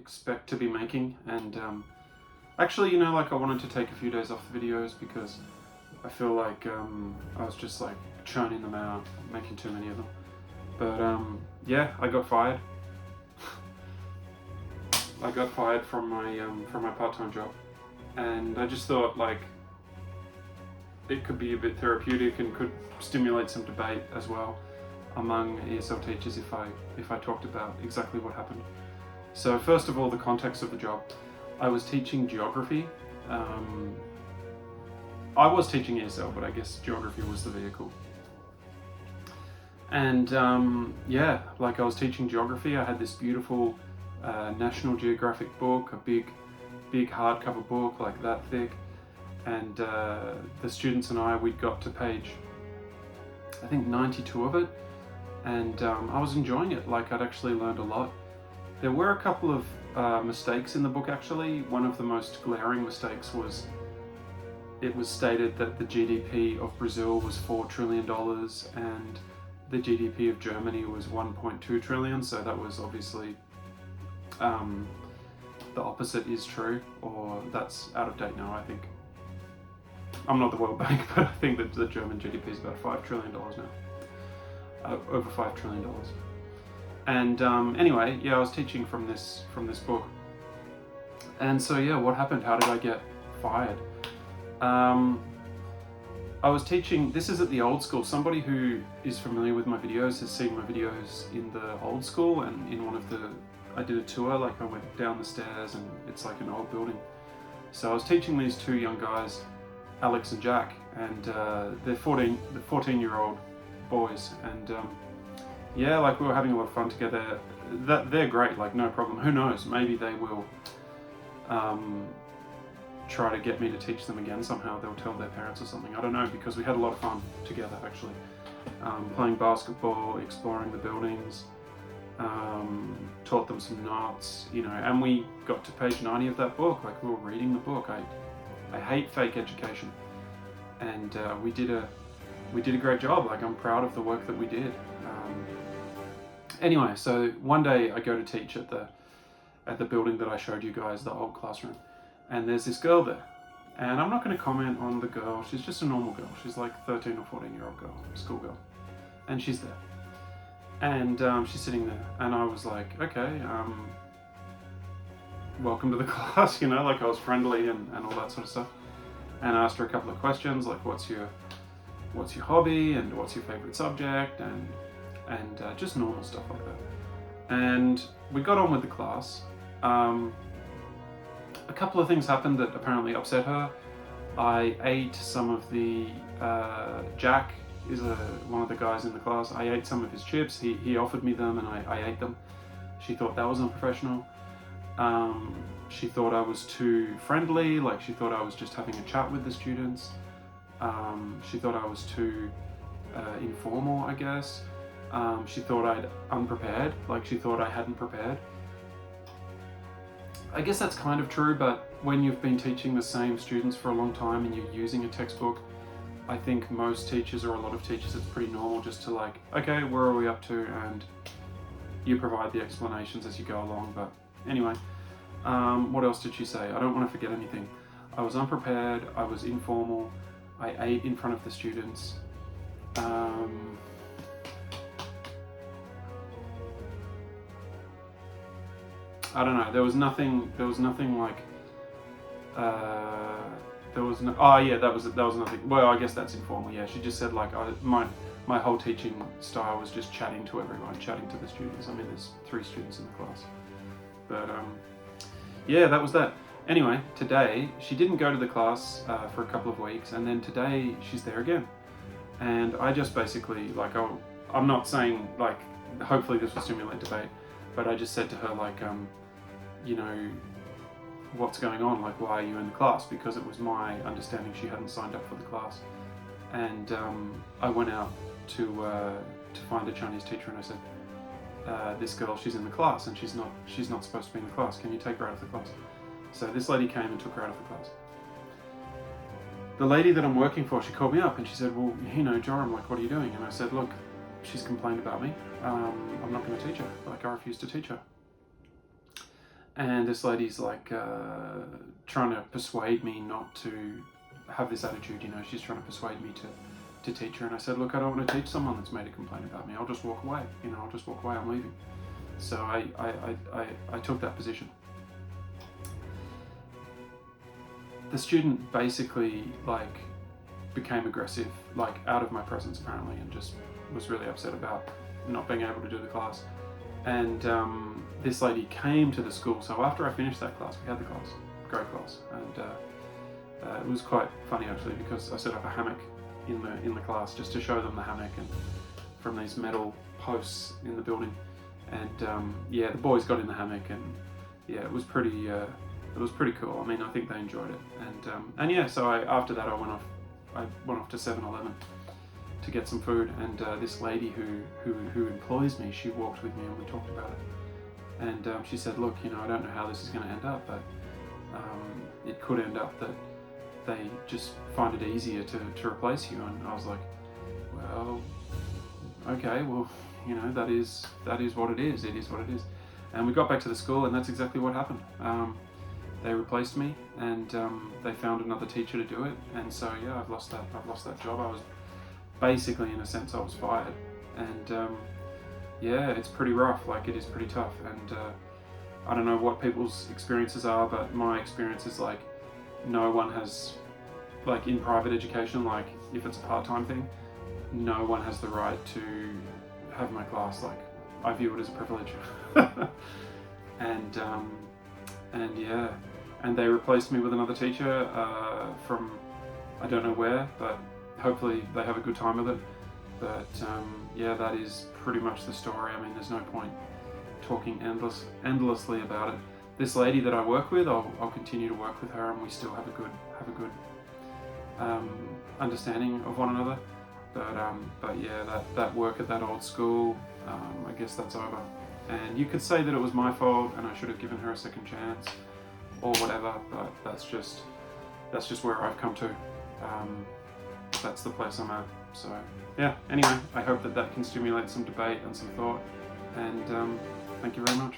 expect to be making. And actually, you know, like I wanted to take a few days off the videos because I feel like I was just like churning them out, making too many of them. But yeah, I got fired. I got fired from my part-time job, and I just thought like it could be a bit therapeutic and could stimulate some debate as well among ESL teachers if I talked about exactly what happened. So first of all, the context of the job. I was teaching geography. I was teaching ESL, but I guess geography was the vehicle. And yeah, like I was teaching geography. I had this beautiful National Geographic book, a big hardcover book like that thick. And the students and we'd got to page, I think 92 of it. And I was enjoying it. Like I'd actually learned a lot. There were a couple of mistakes in the book actually. One of the most glaring mistakes was it was stated that the GDP of Brazil was $4 trillion and the GDP of Germany was 1.2 trillion. So that was obviously the opposite is true, or that's out of date now, I think. I'm not the World Bank, but I think that the German GDP is about $5 trillion now. Over $5 trillion. And anyway, yeah, I was teaching from this book. And so yeah, what happened? How did I get fired? I was teaching, this is at the old school. Somebody who is familiar with my videos has seen my videos in the old school, and in one of the, I did a tour, like I went down the stairs and it's like an old building. So I was teaching these two young guys, Alex and Jack, and they're 14-year-old boys, and yeah, like we were having a lot of fun together. They're great, like no problem. Who knows, maybe they will try to get me to teach them again somehow. They'll tell their parents or something, I don't know, because we had a lot of fun together actually. Playing basketball, exploring the buildings, taught them some knots, you know, and we got to page 90 of that book, like we were reading the book. I hate fake education, and we did a great job. Like I'm proud of the work that we did. Anyway, so one day I go to teach at the building that I showed you guys, the old classroom, and there's this girl there, and I'm not going to comment on the girl. She's just a normal girl. She's like 13 or 14-year-old girl, schoolgirl, and she's there, and she's sitting there, and I was like, okay, welcome to the class, you know, like I was friendly and all that sort of stuff, and I asked her a couple of questions like what's your hobby and what's your favorite subject, and just normal stuff like that. And we got on with the class. A couple of things happened that apparently upset her. I ate some of the, Jack is one of the guys in the class. I ate some of his chips. He offered me them and I ate them. She thought that was unprofessional. She thought I was too friendly, like she thought I was just having a chat with the students. She thought I was too informal, I guess. She thought I'd unprepared, like she thought I hadn't prepared. I guess that's kind of true, but when you've been teaching the same students for a long time and you're using a textbook, I think most teachers, or a lot of teachers, it's pretty normal just to like, okay, where are we up to? And you provide the explanations as you go along. But anyway, what else did she say? I don't want to forget anything. I was unprepared, I was informal, I ate in front of the students. I don't know, there was nothing like, there was no, oh yeah, that was nothing, well I guess that's informal, yeah. She just said like, my whole teaching style was just chatting to everyone, chatting to the students. I mean, there's 3 students in the class. But yeah, that was that. Anyway, today, she didn't go to the class for a couple of weeks, and then today she's there again. And I just basically, like, I'm not saying, like, hopefully this will stimulate debate, but I just said to her, like, you know, what's going on? Like, why are you in the class? Because it was my understanding she hadn't signed up for the class. And I went out to find a Chinese teacher, and I said, this girl, she's in the class, and she's not supposed to be in the class. Can you take her out of the class? So this lady came and took her out of the class. The lady that I'm working for, she called me up and she said, well, you know, Joram, like, what are you doing? And I said, look, she's complained about me. I'm not going to teach her. Like, I refuse to teach her. and this lady's like trying to persuade me not to have this attitude. You know, she's trying to persuade me to teach her. And I said, look, I don't want to teach someone that's made a complaint about me. I'll just walk away. You know, I'll just walk away. I'm leaving. So I took that position. The student basically like became aggressive, like out of my presence apparently, and just was really upset about not being able to do the class. And this lady came to the school. So after I finished that class, we had the class, great class, and it was quite funny actually, because I set up a hammock in the class just to show them the hammock, and from these metal posts in the building. And yeah, the boys got in the hammock, and yeah, it was pretty cool. I mean, I think they enjoyed it. And yeah, so after that I went off to 7-Eleven to get some food, and this lady who employs me, she walked with me and we talked about it. And she said, look, you know, I don't know how this is going to end up, but it could end up that they just find it easier to replace you. And I was like, well, okay, well, you know, that is what it is. It is what it is. And we got back to the school, and that's exactly what happened. They replaced me, and they found another teacher to do it. And so yeah, I've lost that job. I was basically, in a sense, I was fired. And yeah, it's pretty rough. Like, it is pretty tough. And I don't know what people's experiences are, but my experience is like, no one has, like in private education, like if it's a part-time thing, no one has the right to have my class. Like, I view it as a privilege. And yeah, and they replaced me with another teacher from I don't know where, but hopefully they have a good time with it. But yeah, that is pretty much the story. I mean, there's no point talking endlessly about it. This lady that I work with, I'll continue to work with her, and we still have a good understanding of one another. But yeah, that work at that old school, I guess that's over. And you could say that it was my fault and I should have given her a second chance or whatever, but that's just where I've come to. That's the place I'm at. So yeah, anyway, I hope that can stimulate some debate and some thought, and thank you very much.